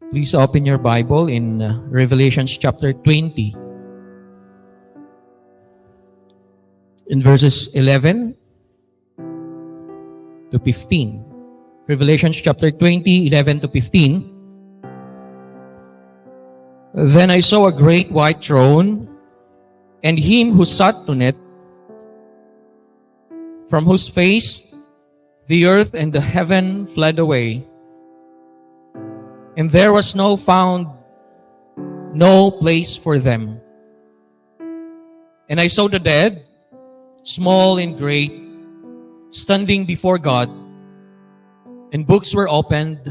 Please open your Bible in Revelation chapter 20. In verses 11 to 15. Revelation chapter 20, 11 to 15. Then I saw a great white throne, and him who sat on it, from whose face the earth and the heaven fled away, and there was no place for them. And I saw the dead, small and great, standing before God, and books were opened,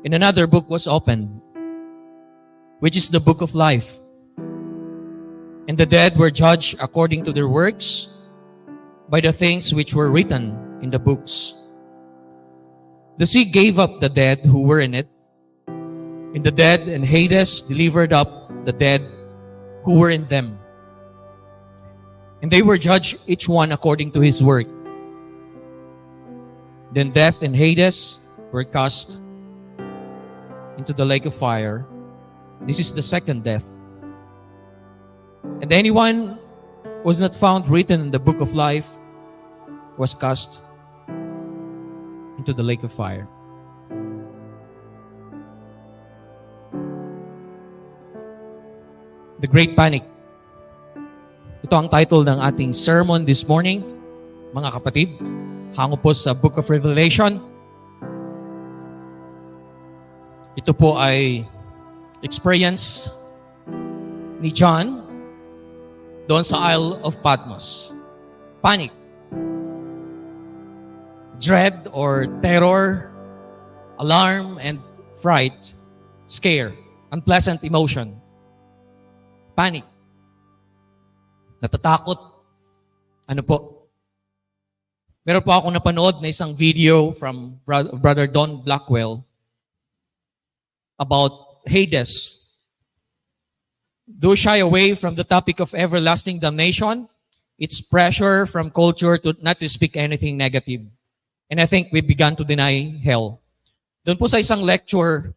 and another book was opened, which is the book of life. And the dead were judged according to their works by the things which were written in the books. The sea gave up the dead who were in it, and the dead and Hades delivered up the dead who were in them. And they were judged each one according to his work. Then death and Hades were cast into the lake of fire. This is the second death. And anyone who was not found written in the book of life was cast into the lake of fire. The Great Panic. Ito ang title ng ating sermon this morning, mga kapatid. Hango po sa Book of Revelation. Ito po ay experience ni John doon sa Isle of Patmos. Panic. Dread or terror, alarm and fright, scare, unpleasant emotion. Panic. Natatakot. Ano po? Meron po ako napanood na isang video from Brother Don Blackwell about Hades. Do shy away from the topic of everlasting damnation. It's pressure from culture to not to speak anything negative. And I think we began to deny hell. Doon po sa isang lecture,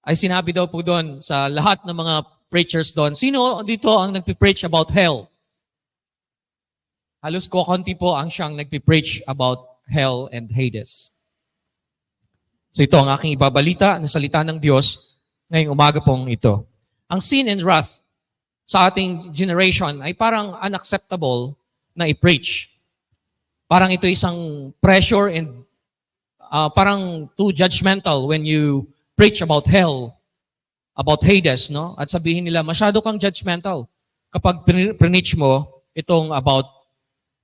ay sinabi daw po doon sa lahat ng mga preachers doon, sino dito ang nagpipreach about hell? Halos konti po ang siyang nagpipreach about hell and Hades. So ito ang aking ibabalita ng salita ng Diyos ngayong umaga pong ito. Ang sin and wrath sa ating generation ay parang unacceptable na i-preach. Parang ito isang pressure and parang too judgmental when you preach about hell, about Hades, no? At sabihin nila, masyado kang judgmental kapag preach mo itong about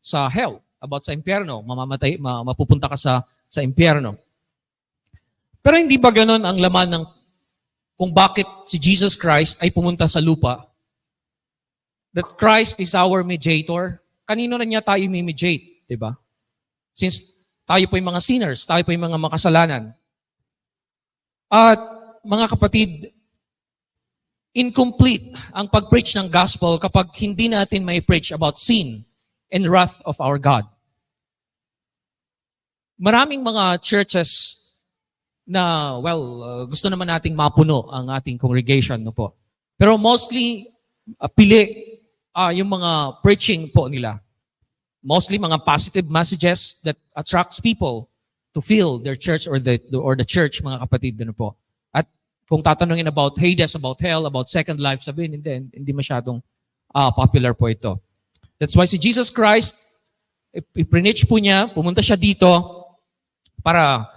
sa hell, about sa impyerno, mamamatay, mapupunta ka sa impyerno. Pero hindi ba ganun ang laman ng kung bakit si Jesus Christ ay pumunta sa lupa? That Christ is our mediator. Kanino na niya tayo i-mediate, di ba? Since tayo po yung mga sinners, tayo po yung mga makasalanan. At mga kapatid, incomplete ang pag-preach ng gospel kapag hindi natin may preach about sin and wrath of our God. Maraming mga churches na, gusto naman nating mapuno ang ating congregation, no po. Pero mostly, pili yung mga preaching po nila. Mostly mga positive messages that attracts people to feel their church or the church, mga kapatid, ano po. At kung tatanungin about Hades, about hell, about second life, sabihin, hindi masyadong popular po ito. That's why si Jesus Christ, i-preach po niya, pumunta siya dito para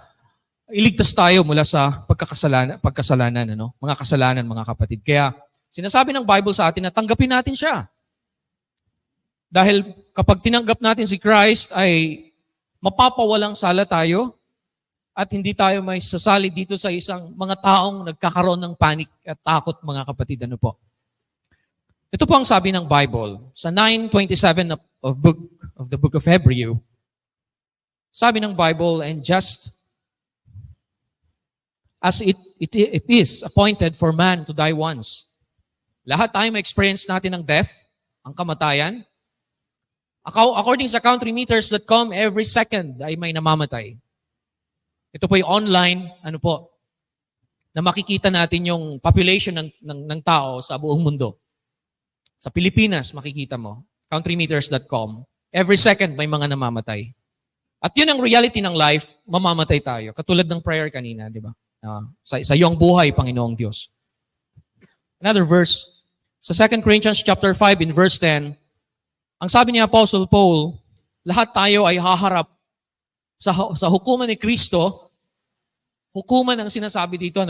iligtas tayo mula sa pagkasalanan, ano? Mga kasalanan, mga kapatid. Kaya sinasabi ng Bible sa atin na tanggapin natin siya. Dahil kapag tinanggap natin si Christ ay mapapawalang sala tayo at hindi tayo may sasali dito sa isang mga taong nagkakaroon ng panic at takot, mga kapatid. Ano po? Ito po ang sabi ng Bible sa 9:27 of the book of Hebrew. Sabi ng Bible, and just as it is appointed for man to die once. Lahat tayo ma-experience natin ng death, ang kamatayan. According sa countrymeters.com, every second ay may namamatay. Ito po yung online, na makikita natin yung population ng tao sa buong mundo. Sa Pilipinas, makikita mo, countrymeters.com. Every second, may mga namamatay. At yun ang reality ng life, mamamatay tayo. Katulad ng prayer kanina, di ba? Sa iyong buhay, Panginoong Diyos. Another verse, sa 2 Corinthians chapter 5 in verse 10, ang sabi ni Apostle Paul, lahat tayo ay haharap sa hukuman ni Kristo. Hukuman ang sinasabi dito,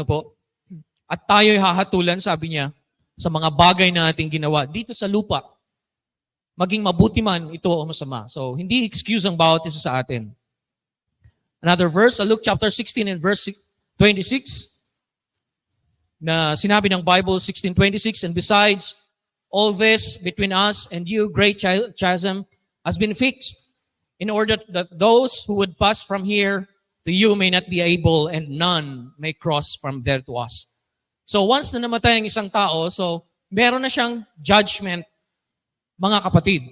At tayo ay hahatulan, sabi niya, sa mga bagay na ating ginawa dito sa lupa. Maging mabuti man ito o masama. So, hindi excuse ang bawat isa sa atin. Another verse, Luke chapter 16 and verse 26, na sinabi ng Bible, 16:26, and besides, all this between us and you, great chasm, has been fixed, in order that those who would pass from here to you may not be able, and none may cross from there to us. So once na namatay ang isang tao, so meron na siyang judgment, mga kapatid.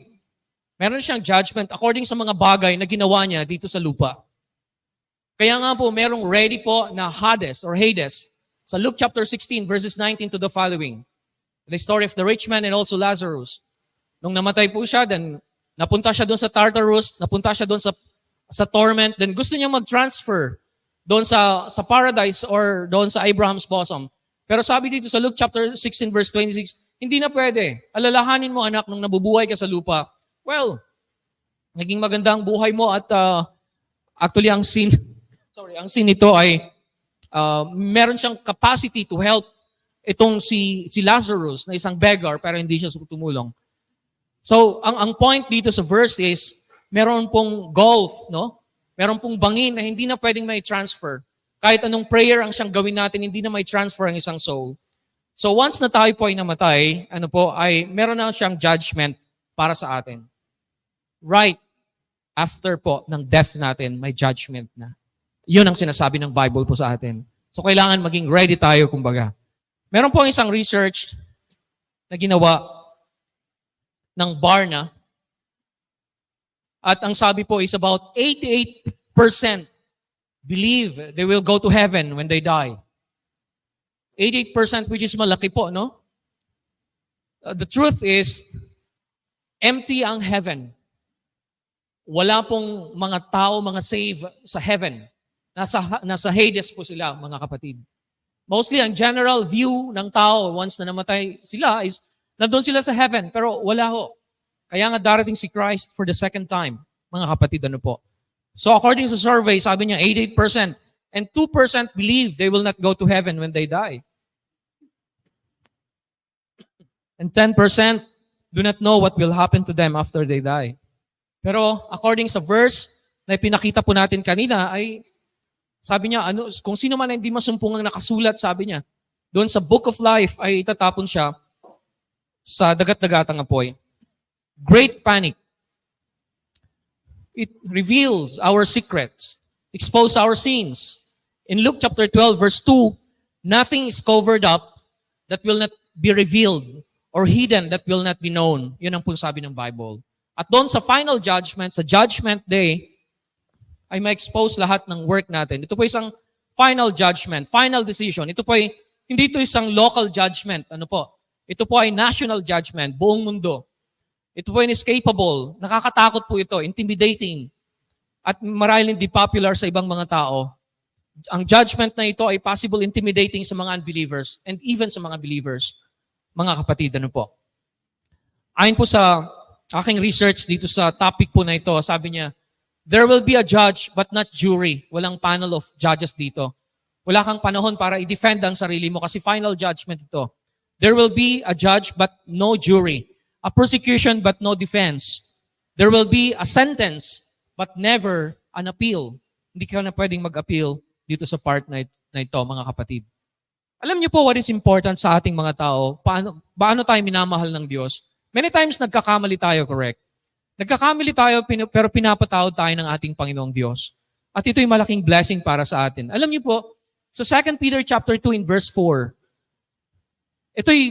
Meron na siyang judgment according sa mga bagay na ginawa niya dito sa lupa. Kaya nga po, merong ready po na Hades or Hades sa Luke chapter 16 verses 19 to the following. The story of the rich man and also Lazarus. Nung namatay po siya, then napunta siya doon sa Tartarus, napunta siya doon sa torment, then gusto niya mag-transfer doon sa paradise or doon sa Abraham's bosom. Pero sabi dito sa Luke chapter 16 verse 26, hindi na pwede. Alalahanin mo anak nung nabubuhay ka sa lupa. Well, naging maganda ang buhay mo at actually ang sin nito ay meron siyang capacity to help itong si Lazarus na isang beggar pero hindi siya tumulong. So, ang point dito sa verse is, meron pong gulf, Meron pong bangin na hindi na pwedeng may transfer. Kahit anong prayer ang siyang gawin natin, hindi na may transfer ang isang soul. So, once na tayo po ay namatay, ay meron na siyang judgment para sa atin. Right after po ng death natin, may judgment na. Yun ang sinasabi ng Bible po sa atin. So, kailangan maging ready tayo, kumbaga. Meron po isang research na ginawa ng Barna. At ang sabi po is about 88% believe they will go to heaven when they die. 88%, which is malaki po, no? The truth is, empty ang heaven. Wala pong mga tao, mga save sa heaven. Nasa Hades po sila, mga kapatid. Mostly, ang general view ng tao, once na namatay sila, is nandun sila sa heaven. Pero wala ho. Kaya nga darating si Christ for the second time, mga kapatid, po. So according sa survey, sabi niya 88%. And 2% believe they will not go to heaven when they die. And 10% do not know what will happen to them after they die. Pero according sa verse na pinakita po natin kanina, ay sabi niya, kung sino man hindi masumpungang nakasulat, sabi niya, doon sa Book of Life ay itatapon siya sa dagat-dagatang apoy. Great panic. It reveals our secrets, expose our sins. In Luke chapter 12, verse 2, nothing is covered up that will not be revealed or hidden that will not be known. Yun ang po sabi ng Bible. At doon sa final judgment, sa judgment day, ay ma-expose lahat ng work natin. Ito po isang final judgment, final decision. Ito po ay, hindi ito isang local judgment. Ito po ay national judgment, buong mundo. Ito po inescapable. Nakakatakot po ito, intimidating. At marahil hindi popular sa ibang mga tao. Ang judgment na ito ay possible intimidating sa mga unbelievers and even sa mga believers. Mga kapatid, po. Ayon po sa aking research dito sa topic po na ito, sabi niya, there will be a judge but not jury. Walang panel of judges dito. Wala kang panahon para i-defend ang sarili mo kasi final judgment ito. There will be a judge but no jury. A persecution but no defense. There will be a sentence but never an appeal. Hindi ka na pwedeng mag-appeal dito sa part na ito, mga kapatid. Alam niyo po what is important sa ating mga tao? Paano tayo minamahal ng Diyos? Many times nagkakamali tayo, correct? Nagkakamali tayo pero pinapatawad tayo ng ating Panginoong Diyos. At ito'y malaking blessing para sa atin. Alam niyo po, sa 2 Peter chapter 2 in verse 4, ito'y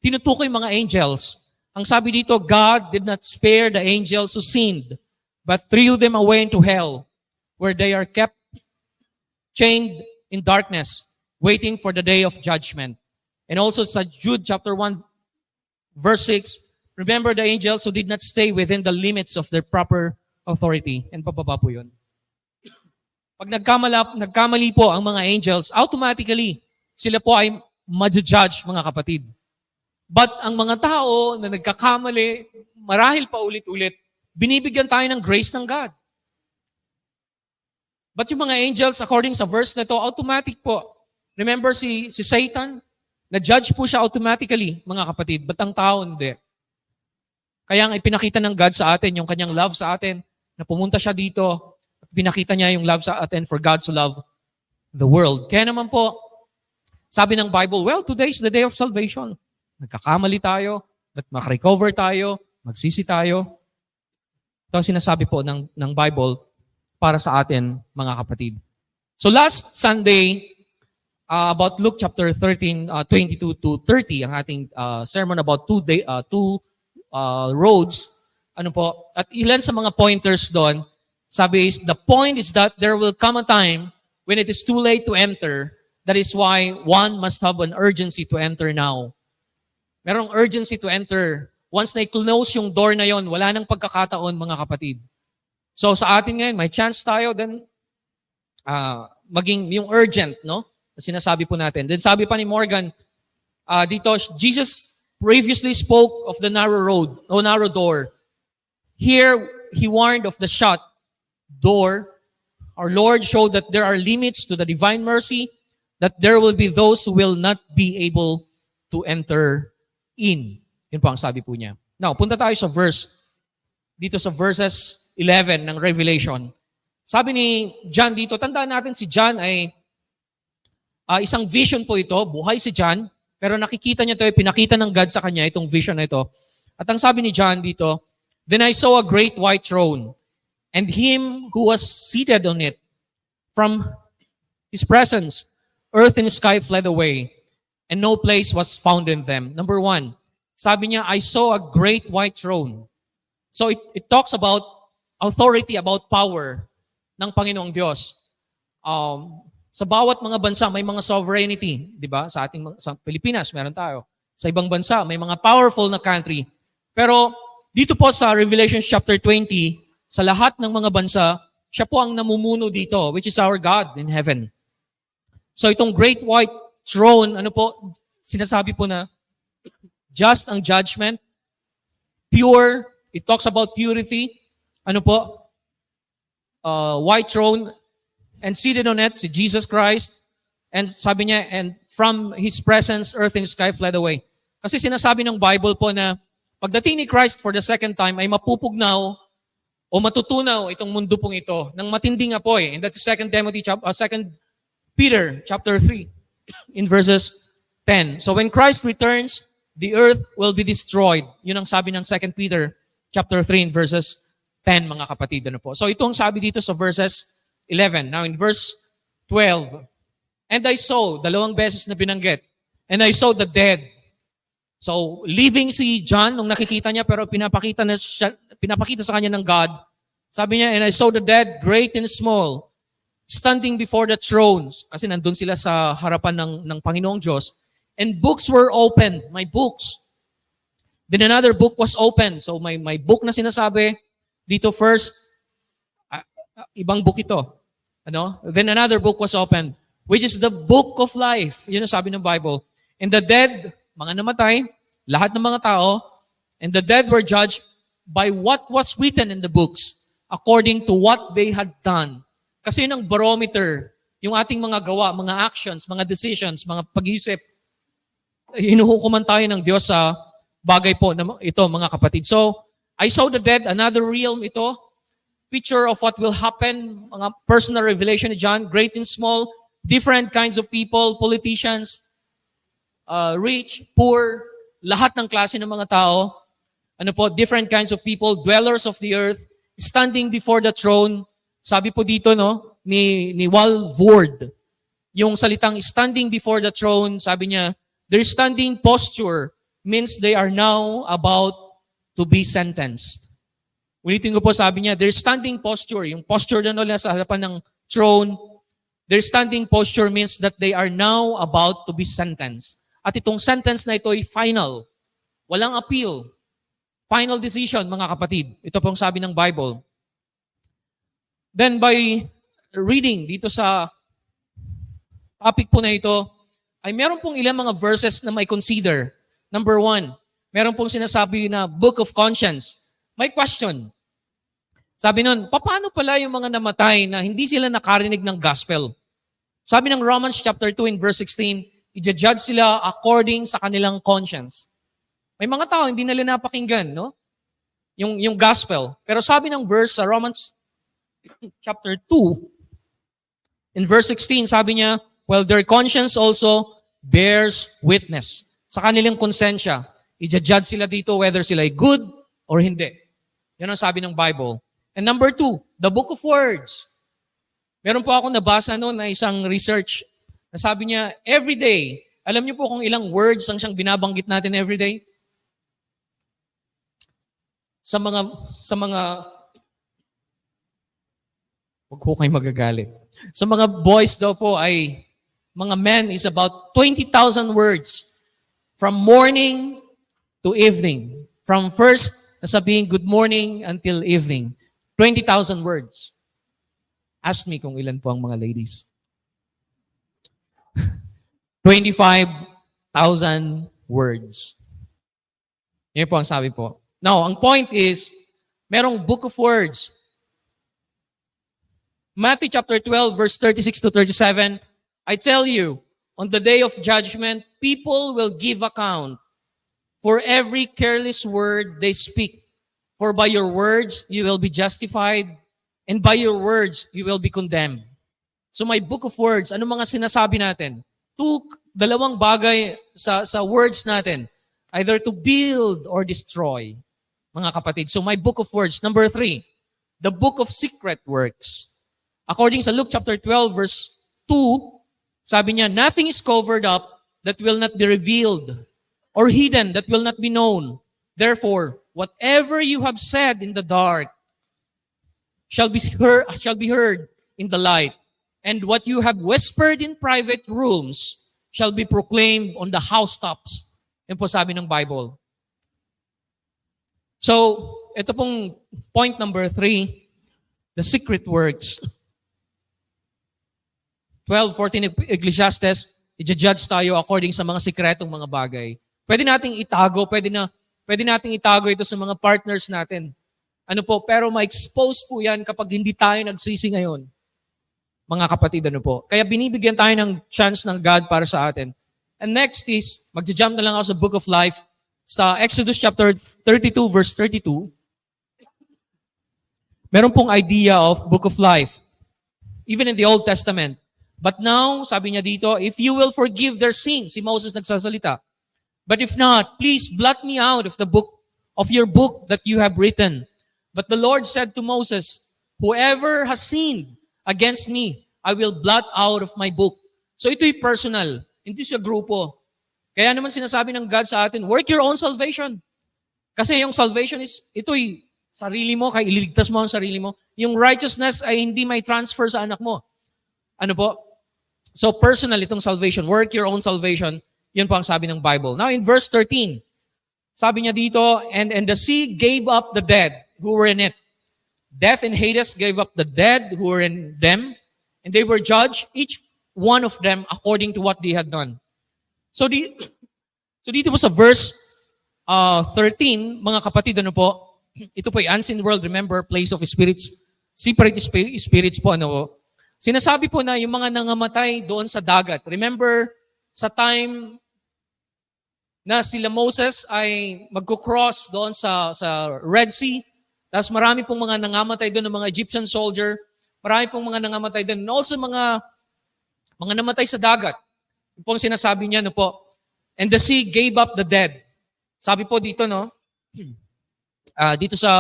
tinutukoy mga angels. Ang sabi dito, God did not spare the angels who sinned, but threw them away into hell, where they are kept chained in darkness, waiting for the day of judgment. And also sa Jude chapter 1, verse 6, remember the angels who did not stay within the limits of their proper authority. And pababa po yun. Pag nagkamali po ang mga angels, automatically, sila po ay ma-judge, mga kapatid. But ang mga tao na nagkakamali, marahil pa ulit-ulit, binibigyan tayo ng grace ng God. But yung mga angels, according sa verse na to, automatic po. Remember si Satan, na-judge po siya automatically, mga kapatid. But ang tao, hindi. Kaya ang ipinakita ng God sa atin, yung kanyang love sa atin, na pumunta siya dito, at pinakita niya yung love sa atin for God to love the world. Kaya naman po, sabi ng Bible, well, today is the day of salvation. Nagkakamali tayo, but makarecover tayo, magsisi tayo. Ito ang sinasabi po ng Bible para sa atin, mga kapatid. So last Sunday, about Luke chapter 13, 22 to 30, ang ating sermon about two roads. Ano po? At ilan sa mga pointers doon, sabi is, the point is that there will come a time when it is too late to enter. That is why one must have an urgency to enter now. Merong urgency to enter. Once na-close yung door na yon, wala nang pagkakataon, mga kapatid. So sa atin ngayon, may chance tayo, then maging yung urgent, no? Sinasabi po natin. Then sabi pa ni Morgan, dito, Jesus previously spoke of the narrow road, o narrow door. Here, he warned of the shut door. Our Lord showed that there are limits to the divine mercy, that there will be those who will not be able to enter in. Yun po ang sabi po niya. Now, punta tayo sa verse, dito sa verses 11 ng Revelation. Sabi ni John dito, tandaan natin si John ay isang vision po ito, buhay si John, pero nakikita niya ito, pinakita ng God sa kanya itong vision na ito. At ang sabi ni John dito, then I saw a great white throne, and him who was seated on it. From his presence, earth and sky fled away, and no place was found in them. Number one, sabi niya, I saw a great white throne. So it talks about authority, about power ng Panginoong Diyos. Sa bawat mga bansa, may mga sovereignty. Di ba? Sa Pilipinas, meron tayo. Sa ibang bansa, may mga powerful na country. Pero dito po sa Revelation chapter 20, sa lahat ng mga bansa, siya po ang namumuno dito, which is our God in heaven. So itong great white throne, ano po, sinasabi po na just ang judgment, pure, it talks about purity, ano po, white throne, and seated on it, si Jesus Christ, and sabi niya, and from His presence, earth and sky fled away. Kasi sinasabi ng Bible po na pagdating ni Christ for the second time ay mapupugnaw o matutunaw itong mundo pong ito ng matinding apoy. And that's 2 Peter chapter 3 in verses 10. So when Christ returns, the earth will be destroyed. Yun ang sabi ng 2 Peter chapter 3 in verses 10, mga kapatid. Ano po? So itong sabi dito sa verses 11. Now in verse 12, and I saw, dalawang beses na binanggit, and I saw the dead. So leaving si John nung nakikita niya pero pinapakita sa kanya ng God. Sabi niya, and I saw the dead, great and small, standing before the thrones. Kasi nandun sila sa harapan ng Panginoong Diyos. And books were opened, my books. Then another book was opened. So may book na sinasabi dito first, ibang book ito. Ano? Then another book was opened, which is the book of life. Yun ang sabi ng Bible. And the dead, mga namatay, lahat ng mga tao, and the dead were judged by what was written in the books, according to what they had done. Kasi yun ang barometer, yung ating mga gawa, mga actions, mga decisions, mga pag-iisip, hinuhukuman tayo ng Diyos sa bagay po na ito, mga kapatid. So, I saw the dead, another realm ito, picture of what will happen, mga personal revelation ni John, great and small, different kinds of people, politicians, rich, poor, lahat ng klase ng mga tao, ano po, different kinds of people, dwellers of the earth, standing before the throne. Sabi po dito, no, ni Wal Voord, yung salitang standing before the throne, sabi niya, their standing posture means they are now about to be sentenced. Ulitin ko po, sabi niya, their standing posture, yung posture na nila sa harapan ng throne, Their standing posture means that they are now about to be sentenced. At itong sentence na ito ay final. Walang appeal. Final decision, mga kapatid. Ito pong sabi ng Bible. Then by reading dito sa topic po na ito, ay meron pong ilang mga verses na may consider. Number 1, meron pong sinasabi na book of conscience. May question. Sabi nun, paano pala yung mga namatay na hindi sila nakarinig ng gospel? Sabi ng Romans chapter 2 in verse 16, i-judge sila according sa kanilang conscience. May mga tao hindi nila napakinggan, no? Yung gospel. Pero sabi ng verse sa Romans chapter 2, in verse 16, sabi niya, well, their conscience also bears witness. Sa kanilang konsensya, i-judge sila dito whether sila ay good or hindi. Yan ang sabi ng Bible. And number 2, the book of words. Meron po ako nabasa noon na isang research na sabi niya, every day, alam niyo po kung ilang words ang siyang binabanggit natin every day? Sa mga wag ko kayo magagalit. Sa mga boys daw po ay, mga men is about 20,000 words from morning to evening. From first na sabihin good morning until evening. 20,000 words. Ask me kung ilan po ang mga ladies. 25,000 words. Yan po ang sabi po. Now, ang point is, merong book of words. Matthew chapter 12, verse 36 to 37, I tell you, on the day of judgment, people will give account for every careless word they speak. For by your words, you will be justified, and by your words, you will be condemned. So may book of words, ano mga sinasabi natin? Dalawang bagay sa words natin. Either to build or destroy, mga kapatid. So my book of words. Number 3, the book of secret works. According sa Luke chapter 12, verse 2, sabi niya, nothing is covered up that will not be revealed, or hidden that will not be known. Therefore, whatever you have said in the dark shall be heard in the light, and what you have whispered in private rooms shall be proclaimed on the housetops. Yan po sabi ng Bible. So, ito pong point number 3, the secret works. 12:14 Ecclesiastes, i-judge tayo according sa mga sikretong mga bagay. Pwede nating itago, pwede nating itago ito sa mga partners natin. Ano po, pero ma-expose po yan kapag hindi tayo nagsisi ngayon. Mga kapatid, ano po. Kaya binibigyan tayo ng chance ng God para sa atin. And next is, magja-jump na lang ako sa Book of Life, sa Exodus chapter 32, verse 32. Meron pong idea of Book of Life, even in the Old Testament. But now, sabi niya dito, if you will forgive their sins, si Moses nagsasalita. But if not, please blot me out of the book of your book that you have written. But the Lord said to Moses, whoever has sinned against me, I will blot out of my book. So ito'y personal, hindi siya grupo. Kaya naman sinasabi ng God sa atin, work your own salvation. Kasi yung salvation is, ito'y sarili mo, kaya ililigtas mo ang sarili mo. Yung righteousness ay hindi may transfer sa anak mo. Ano po? So personal itong salvation. Work your own salvation. Yun po ang sabi ng Bible. Now in verse 13, sabi niya dito, and the sea gave up the dead who were in it. Death and Hades gave up the dead who were in them, and they were judged, each one of them according to what they had done. So dito po sa verse 13, mga kapatid, ano po, ito po ay unseen world, remember, place of spirits, separate spirits po, ano po. Sinasabi po na yung mga nangamatay doon sa dagat. Remember, sa time na sila Moses ay magko-cross doon sa Red Sea, tapos marami pong mga nangamatay doon ng mga Egyptian soldier, marami pong mga nangamatay doon, and also mga namatay sa dagat. Yung pong sinasabi niya, no po, and the sea gave up the dead. Sabi po dito, no, dito sa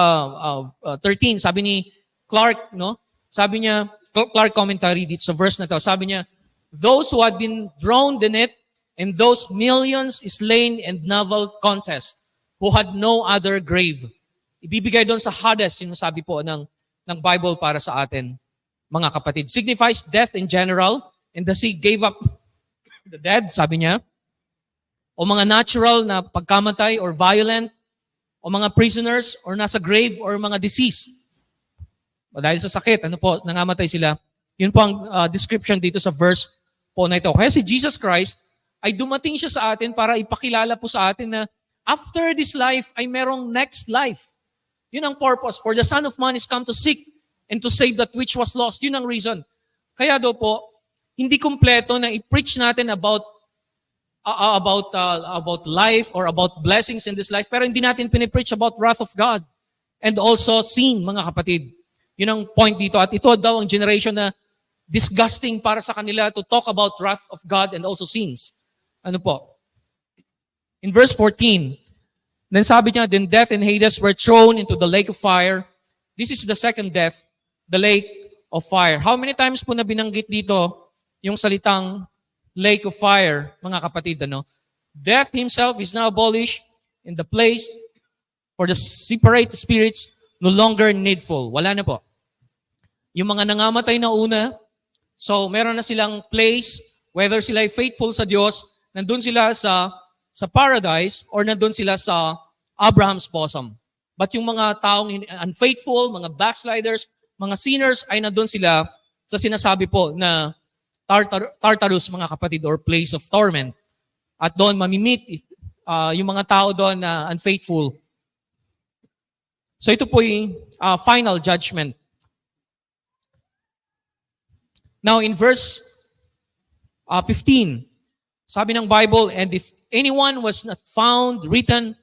13, sabi ni Clark, no, sabi niya, Clark commentary dito sa verse na to, sabi niya, those who had been drowned in it, and those millions slain in naval contest, who had no other grave. Ibibigay doon sa Hades, yung sabi po ng Bible para sa atin. mga kapatid. Signifies death in general, and the sea gave up the dead, sabi niya. O mga natural na pagkamatay or violent, o mga prisoners, or nasa grave, or mga disease. O dahil sa sakit, nangamatay sila. Yun po ang description dito sa verse po na ito. Kaya si Jesus Christ ay dumating siya sa atin para ipakilala po sa atin na after this life ay merong next life. Yun ang purpose. For the Son of Man is come to seek and to save that which was lost. Yun ang reason. Kaya daw po, hindi kumpleto na i-preach natin about life or about blessings in this life, pero hindi natin pinipreach about wrath of God and also sin, mga kapatid. Yun ang point dito. At ito daw ang generation na disgusting para sa kanila to talk about wrath of God and also sins. Ano po? In verse 14, then sabi niya, then death and Hades were thrown into the lake of fire. This is the second death, the lake of fire. How many times po na binanggit dito yung salitang lake of fire, mga kapatid, ano? Death himself is now abolished in the place for the separate spirits no longer needful. Wala na po. Yung mga nangamatay na una, so meron na silang place, whether sila ay faithful sa Diyos, nandun sila sa paradise or nandun sila sa Abraham's bosom. But yung mga taong unfaithful, mga backsliders, mga sinners, ay nandun sila sa sinasabi po na Tartarus, mga kapatid, or place of torment. At doon mamimit yung mga tao doon na unfaithful. So ito po yung final judgment. Now in verse 15, sabi ng Bible, and if anyone was not found written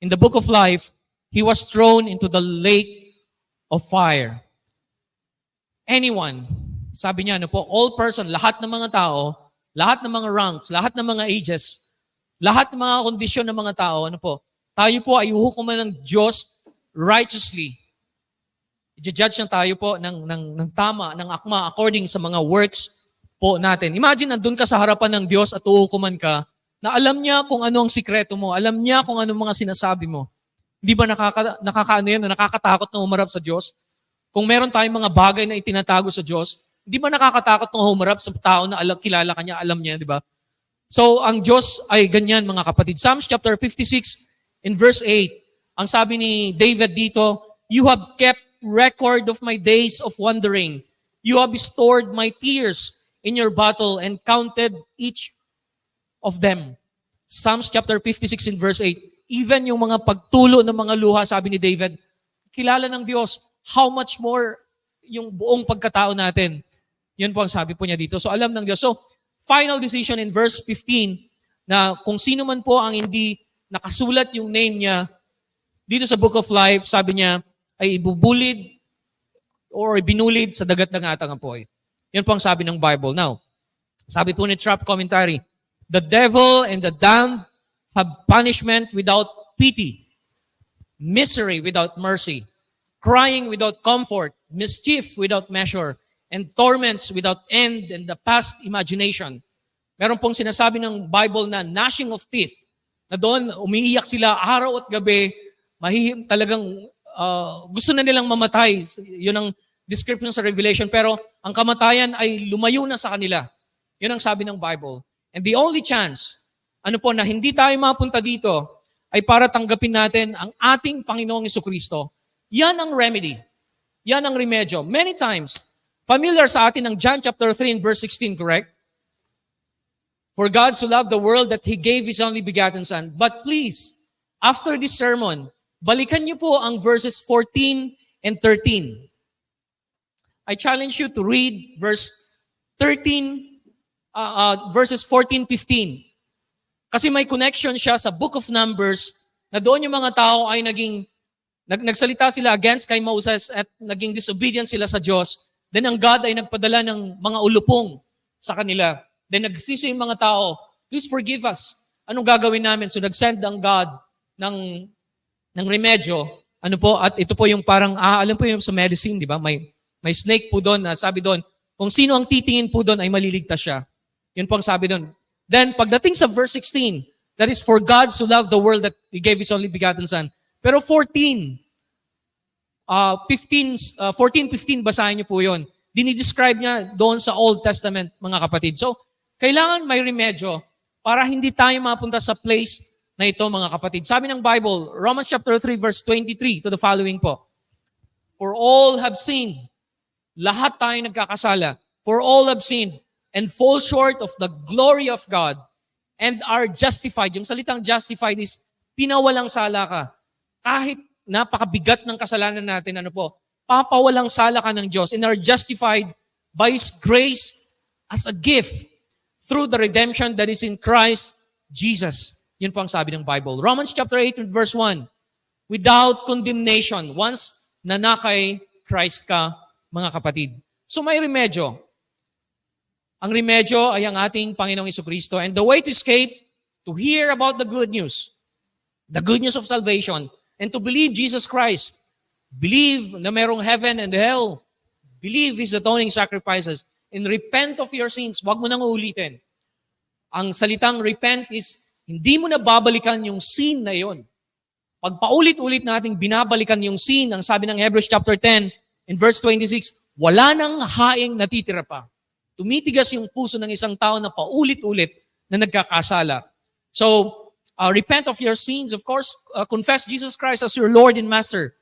in the book of life, he was thrown into the lake of fire. Anyone, sabi niya, all person, lahat ng mga tao, lahat ng mga ranks, lahat ng mga ages, lahat ng mga kondisyon ng mga tao, tayo po ay huhukuman ng Diyos righteously. I-judge na tayo po ng tama, ng akma, according sa mga works po natin. Imagine, nandun ka sa harapan ng Diyos at uhukuman ka, na alam niya kung ano ang sikreto mo, alam niya kung ano mga sinasabi mo. Hindi ba nakakatakot na umarap sa Diyos? Kung meron tayong mga bagay na itinatago sa Diyos, di ba nakakatakot na humarap sa tao na kilala ka niya, alam niya, di ba? So, ang Diyos ay ganyan, mga kapatid. Psalms chapter 56 in verse 8, ang sabi ni David dito, you have kept record of my days of wandering. You have stored my tears in your bottle and counted each of them. Psalms chapter 56 in verse 8, even yung mga pagtulo ng mga luha, sabi ni David, kilala ng Diyos, how much more yung buong pagkatao natin. Yun po ang sabi po niya dito. So alam ng Diyos. So final decision in verse 15 na kung sino man po ang hindi nakasulat yung name niya dito sa Book of Life, sabi niya ay ibubulid or ibinulid sa dagat ng atang apoy. Yun po ang sabi ng Bible. Now, sabi po ni Trapp Commentary, the devil and the damned have punishment without pity, misery without mercy, crying without comfort, mischief without measure, and torments without end and the past imagination. Meron pong sinasabi ng Bible na gnashing of teeth, na doon umiiyak sila araw at gabi, talagang gusto na nilang mamatay. Yun ang description sa Revelation. Pero ang kamatayan ay lumayo na sa kanila. Yun ang sabi ng Bible. And the only chance, na hindi tayo mapunta dito, ay para tanggapin natin ang ating Panginoong Jesucristo. Yan ang remedy. Yan ang remedyo. Many times, familiar sa atin ang John chapter 3 and verse 16, correct? For God so loved the world that He gave His only begotten Son. But please, after this sermon, balikan niyo po ang verses 14 and 13. I challenge you to read verses 14, 15. Kasi may connection siya sa Book of Numbers na doon yung mga tao ay nagsalita sila against kay Moses at naging disobedient sila sa Diyos. Then ang God ay nagpadala ng mga ulupong sa kanila. Then nagsisi yung mga tao, please forgive us. Anong gagawin namin? So nagsend ang God ng remedyo. At ito po yung parang, alam po yung sa medicine, di ba? May snake po doon, sabi doon, kung sino ang titingin po doon ay maliligtas siya. Yun po ang sabi doon. Then pagdating sa verse 16, that is for God so loved the world that He gave His only begotten Son. Pero 14, 14:15, basahin niyo po yun. Dinidescribe niya doon sa Old Testament, mga kapatid. So, kailangan may remedyo para hindi tayo mapunta sa place na ito, mga kapatid. Sabi ng Bible, Romans chapter 3, verse 23 to the following po. For all have sinned. Lahat tayo nagkakasala. For all have sinned and fall short of the glory of God and are justified. Yung salitang justified is pinawalang sala ka. Kahit napakabigat ng kasalanan natin, papawalang sala ka ng Diyos and are justified by His grace as a gift through the redemption that is in Christ Jesus. Yun po ang sabi ng Bible. Romans chapter 8 verse 1. Without condemnation, once na kay Christ ka, mga kapatid. So may remedyo. Ang remedyo ay ang ating Panginoong Jesucristo. And the way to escape, to hear about the good news of salvation, and to believe Jesus Christ. Believe na merong heaven and hell. Believe His atoning sacrifices. And repent of your sins. Huwag mo nang uulitin. Ang salitang repent is, hindi mo na babalikan yung sin na yon. Pag paulit-ulit nating binabalikan yung sin, ang sabi ng Hebrews chapter 10, in verse 26, wala nang haing natitira pa. Tumitigas yung puso ng isang tao na paulit-ulit na nagkakasala. So, repent of your sins, of course, confess Jesus Christ as your Lord and Master,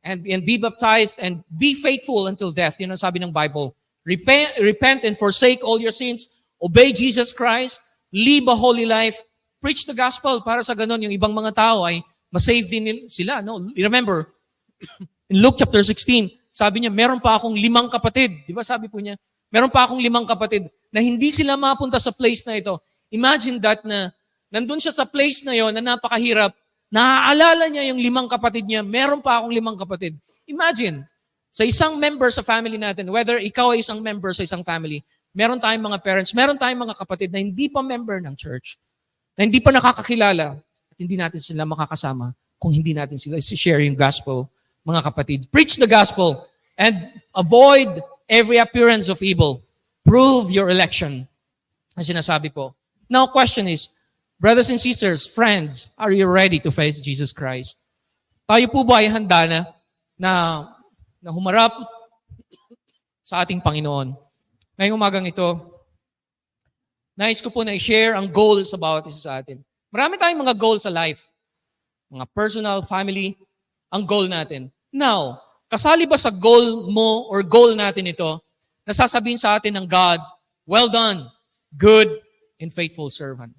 and be baptized, and be faithful until death. Yun ang sabi ng Bible. Repent and forsake all your sins, obey Jesus Christ, live a holy life, preach the gospel para sa ganun yung ibang mga tao ay masave din sila. No? Remember, in Luke chapter 16, sabi niya, meron pa akong 5 kapatid. Di ba sabi po niya, meron pa akong 5 kapatid na hindi sila mapunta sa place na ito. Imagine that na nandun siya sa place na yon na napakahirap, naaalala niya yung 5 kapatid niya, meron pa akong 5 kapatid. Imagine, sa isang member sa family natin, whether ikaw ay isang member sa isang family, meron tayong mga parents, meron tayong mga kapatid na hindi pa member ng church, na hindi pa nakakakilala, at hindi natin sila makakasama kung hindi natin sila share yung gospel, mga kapatid. Preach the gospel and avoid every appearance of evil. Prove your election. Ang sinasabi po. Now, question is, brothers and sisters, friends, are you ready to face Jesus Christ? Tayo po ba ay handa na humarap sa ating Panginoon? Ngayong umagang ito, nais ko po na i-share ang goals sa bawat isa sa atin. Marami tayong mga goals sa life. Mga personal, family, ang goal natin. Now, kasali ba sa goal mo or goal natin ito, na sasabihin sa atin ng God, well done, good and faithful servant.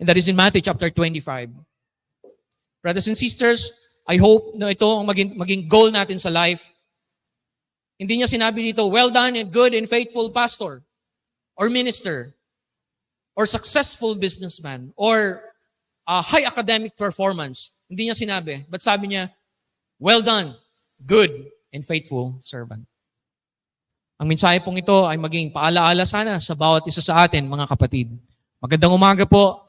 And that is in Matthew chapter 25. Brothers and sisters, I hope na ito ang maging goal natin sa life. Hindi niya sinabi dito, well done and good and faithful pastor or minister or successful businessman or high academic performance. Hindi niya sinabi. But sabi niya, well done, good and faithful servant. Ang mensahe pong ito ay maging paalaala sana sa bawat isa sa atin, mga kapatid. Magandang umaga po.